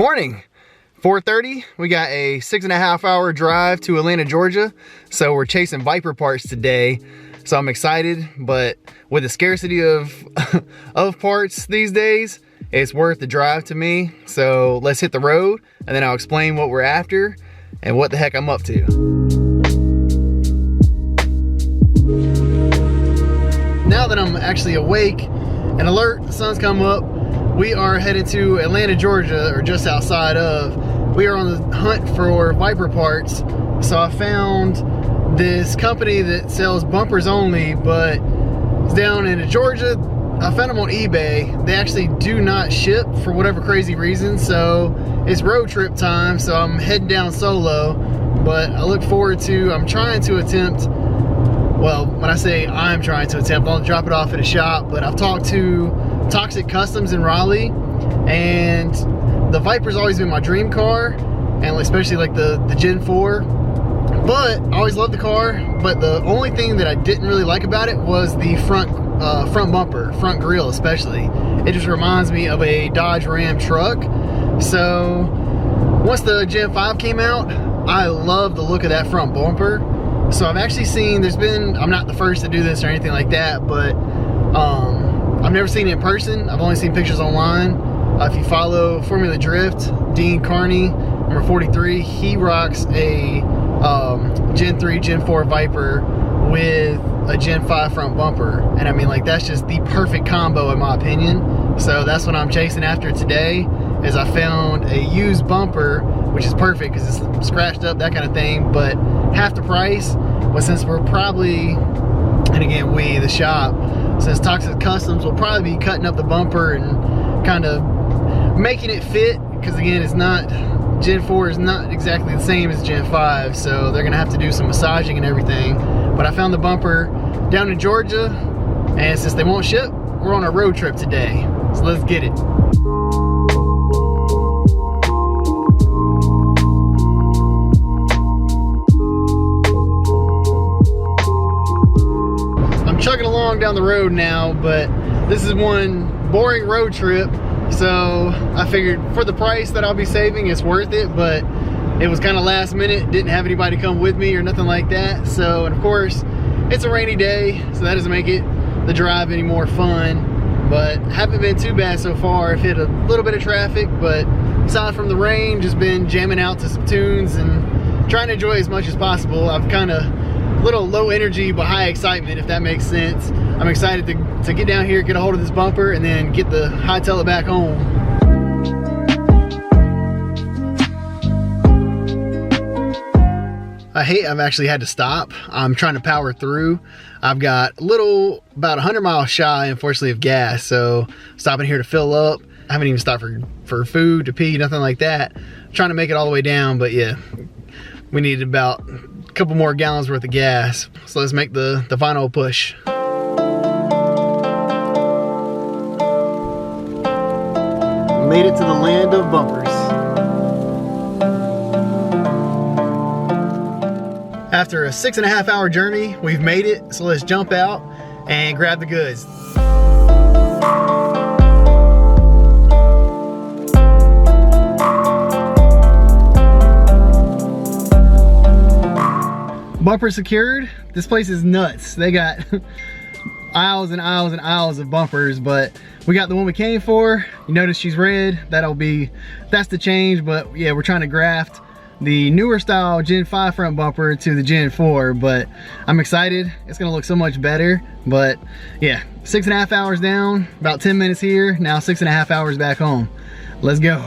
morning. 4:30, we got a 6.5 hour drive to Atlanta, Georgia. So we're chasing Viper parts today. So I'm excited, but with the scarcity of, of parts these days, it's worth the drive to me. So let's hit the road and then I'll explain what we're after and what the heck I'm up to. Now that I'm actually awake and alert, the sun's come up, we are headed to Atlanta, Georgia, or just outside of. We are on the hunt for Viper parts. So I found this company that sells bumpers only, but it's down in Georgia. I found them on eBay. They actually do not ship for whatever crazy reason. So it's road trip time. So I'm heading down solo, but I look forward to, I'm trying to attempt, well, when I say I'm trying to attempt, I'll drop it off at a shop, but I've talked to Toxic Customs in Raleigh, and the Viper's always been my dream car, and especially like the Gen 4. But I always loved the car, but the only thing that I didn't really like about it was the front bumper, front grille especially. It just reminds me of a Dodge Ram truck. So once the Gen 5 came out, I love the look of that front bumper. So I've actually seen, I'm not the first to do this or anything like that, but I've never seen it in person. I've only seen pictures online. If you follow Formula Drift, Dean Carney, number 43, he rocks a Gen 3, Gen 4 Viper with a Gen 5 front bumper. And I mean, like, that's just the perfect combo in my opinion. So that's what I'm chasing after today, is I found a used bumper, which is perfect because it's scratched up, that kind of thing, but half the price. But since we're probably, and again, the shop, since Toxic Customs will probably be cutting up the bumper and kind of making it fit, because again, it's not, Gen 4 is not exactly the same as Gen 5, so they're gonna have to do some massaging and everything. But I found the bumper down in Georgia, and since they won't ship, we're on a road trip today. So let's get it. Chugging along down the road now, but this is one boring road trip, so I figured for the price that I'll be saving, it's worth it. But it was kind of last minute, didn't have anybody come with me or nothing like that. So, and of course it's a rainy day, so that doesn't make it the drive any more fun, but haven't been too bad so far. I've hit a little bit of traffic, but aside from the rain, just been jamming out to some tunes and trying to enjoy as much as possible. I've kind of little low energy but high excitement, if that makes sense. I'm excited to get down here, get a hold of this bumper, and then hightail it back home. I hate I've actually had to stop. I'm trying to power through. I've got about 100 miles shy, unfortunately, of gas, so stopping here to fill up. I haven't even stopped for food, to pee, nothing like that. I'm trying to make it all the way down, but yeah, we need about a couple more gallons worth of gas. So let's make the final push. Made it to the land of bumpers. After a 6.5 hour journey, we've made it. So let's jump out and grab the goods. Bumper secured. This place is nuts. They got aisles and aisles and aisles of bumpers, but we got the one we came for. You notice she's red. That's the change, but yeah, we're trying to graft the newer style Gen 5 front bumper to the Gen 4, but I'm excited. It's gonna look so much better. But yeah, 6.5 hours down, about 10 minutes here, now 6.5 hours back home. Let's go.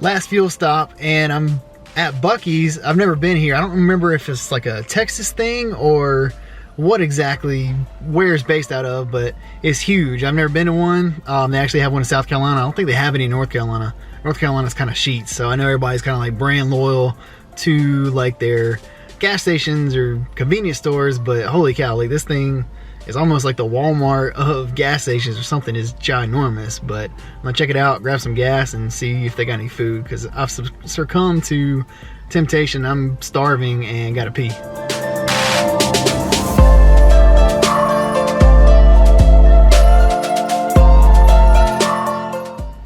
Last fuel stop, and I'm at Buc-ee's. I've never been here. I don't remember if it's like a Texas thing or what exactly, where it's based out of, but it's huge. I've never been to one. They actually have one in South Carolina. I don't think they have any in North Carolina. North Carolina's kind of sheets, so I know everybody's kind of like brand loyal to like their gas stations or convenience stores, but holy cow, like this thing is almost like the Walmart of gas stations or something. Is ginormous. But I'm gonna check it out, grab some gas, and see if they got any food, because I've succumbed to temptation. I'm starving and gotta pee.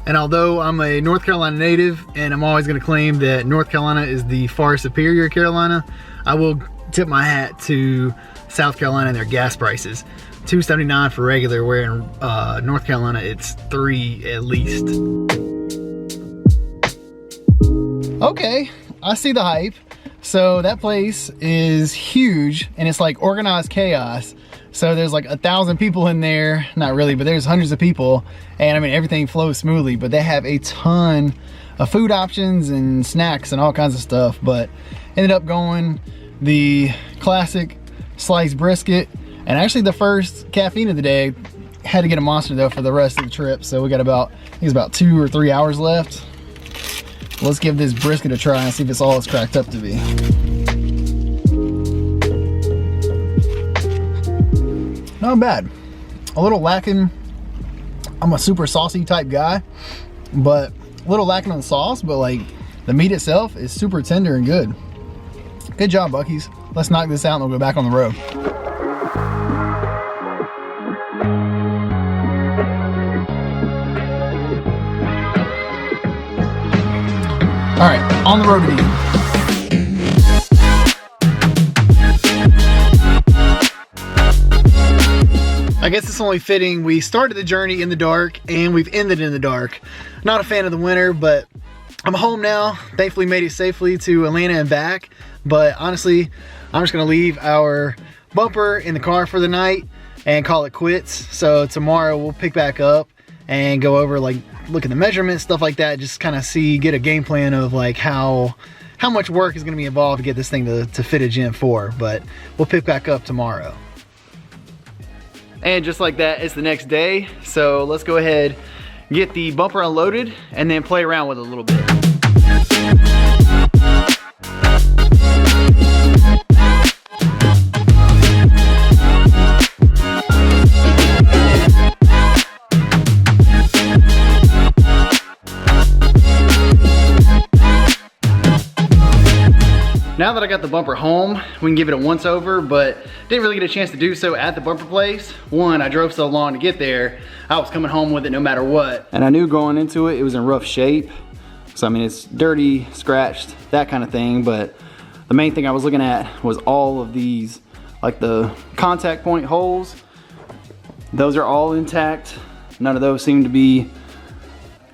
And although I'm a North Carolina native and I'm always gonna claim that North Carolina is the far superior Carolina, I will tip my hat to South Carolina and their gas prices. $2.79 for regular, where in North Carolina it's $3 at least. Okay, I see the hype. So that place is huge and it's like organized chaos. So there's like 1,000 people in there, not really, but there's hundreds of people. And I mean, everything flows smoothly, but they have a ton of food options and snacks and all kinds of stuff. But ended up going the classic sliced brisket, and actually the first caffeine of the day. Had to get a Monster though for the rest of the trip. So we got about, I think it's about 2 or 3 hours left. Let's give this brisket a try and see if it's all it's cracked up to be. Not bad. A little lacking. I'm a super saucy type guy, but a little lacking on sauce, but like the meat itself is super tender and good. Good job, Buc-ee's. Let's knock this out and we'll go back on the road. All right, on the road again. I guess it's only fitting we started the journey in the dark and we've ended in the dark. Not a fan of the winter, but I'm home now. Thankfully made it safely to Atlanta and back. But honestly, I'm just gonna leave our bumper in the car for the night and call it quits. So tomorrow we'll pick back up and go over, like, look at the measurements, stuff like that. Just kind of get a game plan of like how much work is gonna be involved to get this thing to fit a Gen 4. But we'll pick back up tomorrow. And just like that, it's the next day. So let's go ahead, get the bumper unloaded, and then play around with it a little bit. Now that I got the bumper home, we can give it a once over, but didn't really get a chance to do so at the bumper place. One, I drove so long to get there, I was coming home with it no matter what. And I knew going into it, it was in rough shape. So I mean, it's dirty, scratched, that kind of thing, but the main thing I was looking at was all of these, like the contact point holes. Those are all intact. None of those seem to be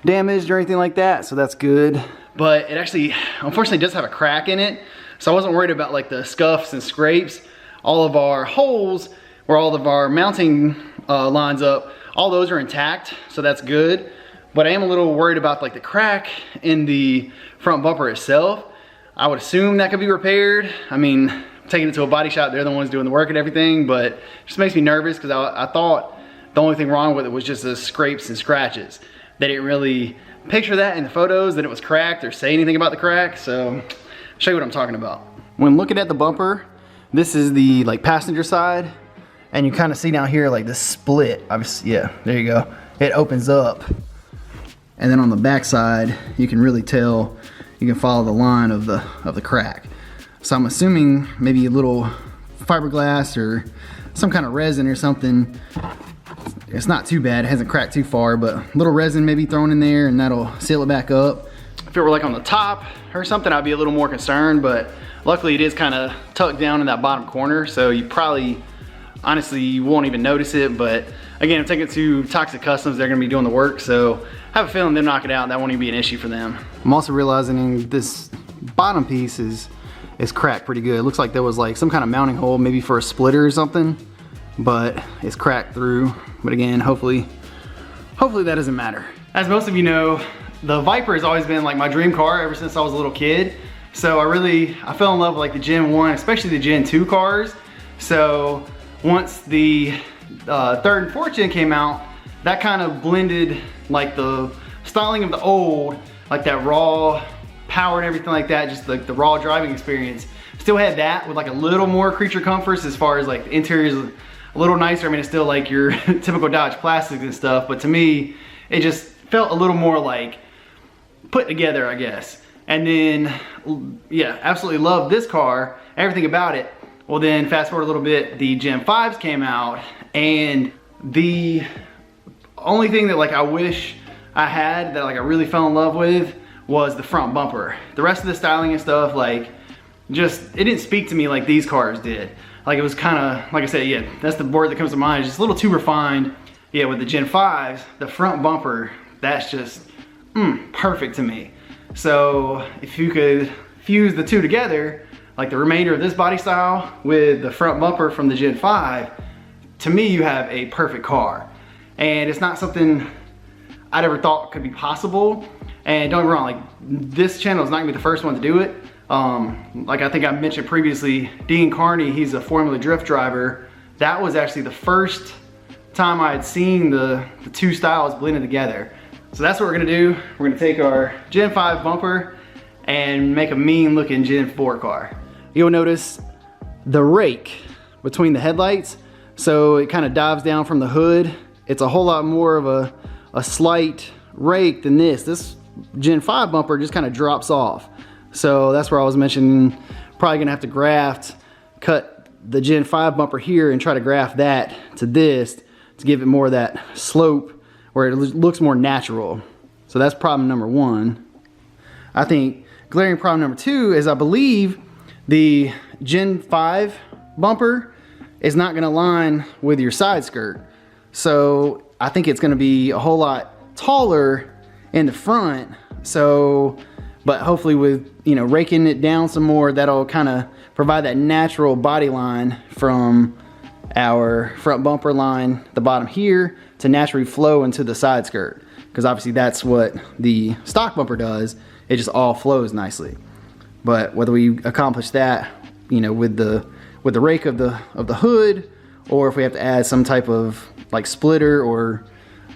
damaged or anything like that, so that's good. But it actually, unfortunately, does have a crack in it. So I wasn't worried about like the scuffs and scrapes. All of our holes where all of our mounting lines up, all those are intact, so that's good. But I am a little worried about like the crack in the front bumper itself. I would assume that could be repaired. I mean, taking it to a body shop, they're the ones doing the work and everything, but it just makes me nervous because I thought the only thing wrong with it was just the scrapes and scratches. They didn't really picture that in the photos, that it was cracked or say anything about the crack. So I'll show you what I'm talking about. When looking at the bumper, this is the like passenger side, and you kind of see down here like this split. Obviously, yeah, there you go. It opens up, and then on the back side, you can really tell, you can follow the line of the crack. So I'm assuming maybe a little fiberglass or some kind of resin or something. It's not too bad, it hasn't cracked too far, but a little resin maybe thrown in there and that'll seal it back up. If it were like on the top or something, I'd be a little more concerned, but luckily it is kind of tucked down in that bottom corner, so you probably, honestly, you won't even notice it. But again, I'm taking it to Toxic Customs, they're gonna be doing the work, so I have a feeling they'll knock it out, that won't even be an issue for them. I'm also realizing this bottom piece is cracked pretty good. It looks like there was like some kind of mounting hole, maybe for a splitter or something, but it's cracked through. But again, hopefully that doesn't matter. As most of you know, the Viper has always been like my dream car ever since I was a little kid. So I fell in love with like the Gen 1, especially the Gen 2 cars. So once the third and fourth gen came out, that kind of blended like the styling of the old, like that raw power and everything like that, just like the raw driving experience. Still had that with like a little more creature comforts as far as like the interior is a little nicer. I mean, it's still like your typical Dodge plastics and stuff, but to me, it just felt a little more like put together, I guess. And then, yeah, absolutely love this car, everything about it. Well, then fast forward a little bit, the Gen 5s came out, and the only thing that like I wish I had that like I really fell in love with was the front bumper. The rest of the styling and stuff, like, just, it didn't speak to me like these cars did. Like, it was kind of, like I said, yeah, that's the word that comes to mind. It's just a little too refined. Yeah, with the Gen 5s, the front bumper, that's just perfect to me. So if you could fuse the two together, like the remainder of this body style with the front bumper from the Gen 5, to me you have a perfect car. And it's not something I'd ever thought could be possible. And don't get me wrong, like, this channel is not gonna be the first one to do it. Like I think I mentioned previously, Dean Carney, he's a Formula Drift driver. That was actually the first time I had seen the two styles blended together. So that's what we're gonna do. We're gonna take our Gen 5 bumper and make a mean looking Gen 4 car. You'll notice the rake between the headlights. So it kind of dives down from the hood. It's a whole lot more of a slight rake than this. This Gen 5 bumper just kind of drops off. So that's where I was mentioning, probably gonna have to cut the Gen 5 bumper here and try to graft that to this to give it more of that slope where it looks more natural. So that's problem number one. I think glaring problem number two is I believe the Gen 5 bumper is not gonna line with your side skirt. So I think it's gonna be a whole lot taller in the front. So, but hopefully with, you know, raking it down some more, that'll kind of provide that natural body line from our front bumper line, the bottom here, to naturally flow into the side skirt. Because obviously that's what the stock bumper does. It just all flows nicely. But whether we accomplish that, you know, with the rake of the hood, or if we have to add some type of like splitter or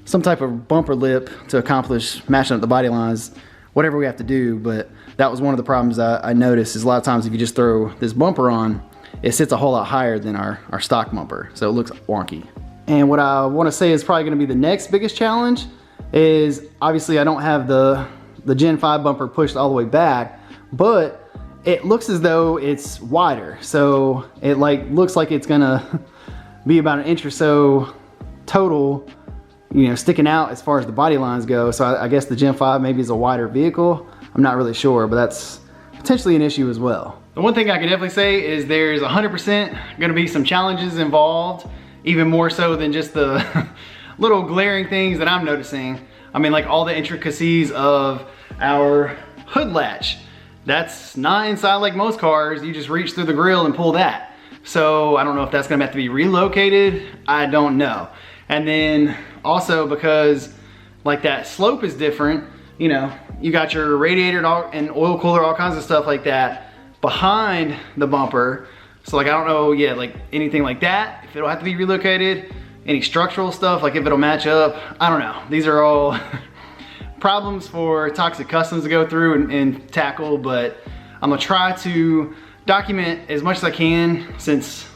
some type of bumper lip to accomplish matching up the body lines, whatever we have to do. But that was one of the problems I noticed, is a lot of times if you just throw this bumper on, it sits a whole lot higher than our stock bumper, so it looks wonky. And what I want to say is probably going to be the next biggest challenge is, obviously I don't have the Gen 5 bumper pushed all the way back, but it looks as though it's wider. So it like looks like it's gonna be about an inch or so total, you know, sticking out as far as the body lines go. So I guess the Gen 5 maybe is a wider vehicle. I'm not really sure, but that's potentially an issue as well. The one thing I can definitely say is there's 100% gonna be some challenges involved, even more so than just the little glaring things that I'm noticing. I mean, like all the intricacies of our hood latch. That's not inside like most cars. You just reach through the grill and pull that. So I don't know if that's gonna have to be relocated. I don't know. And then also because like that slope is different, you know, you got your radiator and oil cooler, all kinds of stuff like that behind the bumper. So like, I don't know, yeah, like anything like that, if it'll have to be relocated, any structural stuff, like if it'll match up, I don't know. These are all problems for Toxic Customs to go through and tackle, but I'm gonna try to document as much as I can, since,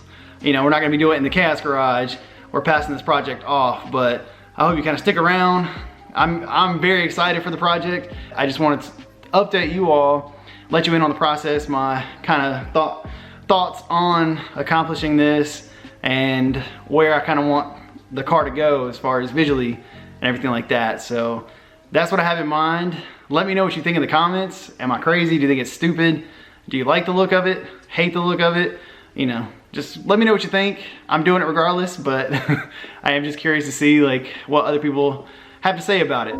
you know, we're not gonna be doing it in the chaos garage. We're passing this project off, but I hope you kind of stick around. I'm very excited for the project. I just wanted to update you all, let you in on the process, my kind of thoughts on accomplishing this and where I kind of want the car to go as far as visually and everything like that. So that's what I have in mind. Let me know what you think in the comments. Am I crazy? Do you think it's stupid? Do you like the look of it? Hate the look of it? You know, just let me know what you think. I'm doing it regardless, but I am just curious to see like what other people have to say about it.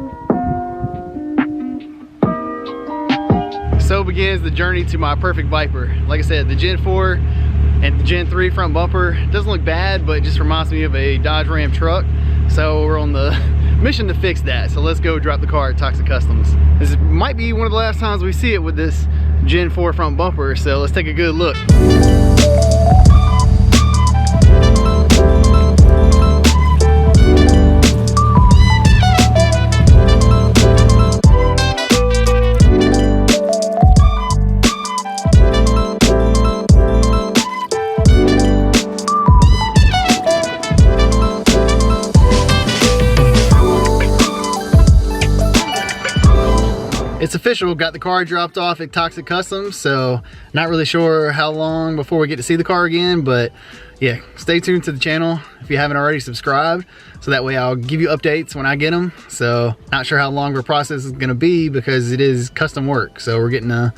So begins the journey to my perfect Viper. Like I said, the Gen 4 and the Gen 3 front bumper doesn't look bad, but it just reminds me of a Dodge Ram truck. So we're on the mission to fix that. So let's go drop the car at Toxic Customs. This might be one of the last times we see it with this Gen 4 front bumper. So let's take a good look. it's official. Got the car dropped off at Toxic Customs, so not really sure how long before we get to see the car again, but yeah, stay tuned to the channel if you haven't already subscribed, so that way I'll give you updates when I get them. So not sure how long the process is gonna be because it is custom work, so we're getting a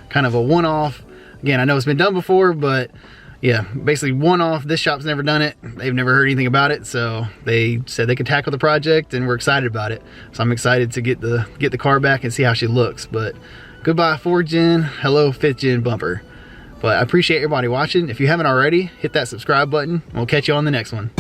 kind of a one-off. Again, I know it's been done before, but yeah, basically one-off. This shop's never done it. They've never heard anything about it, so they said they could tackle the project, and we're excited about it. So I'm excited to get the car back and see how she looks. But goodbye 4th gen, hello 5th gen bumper. But I appreciate everybody watching. If you haven't already, hit that subscribe button, and we'll catch you on the next one.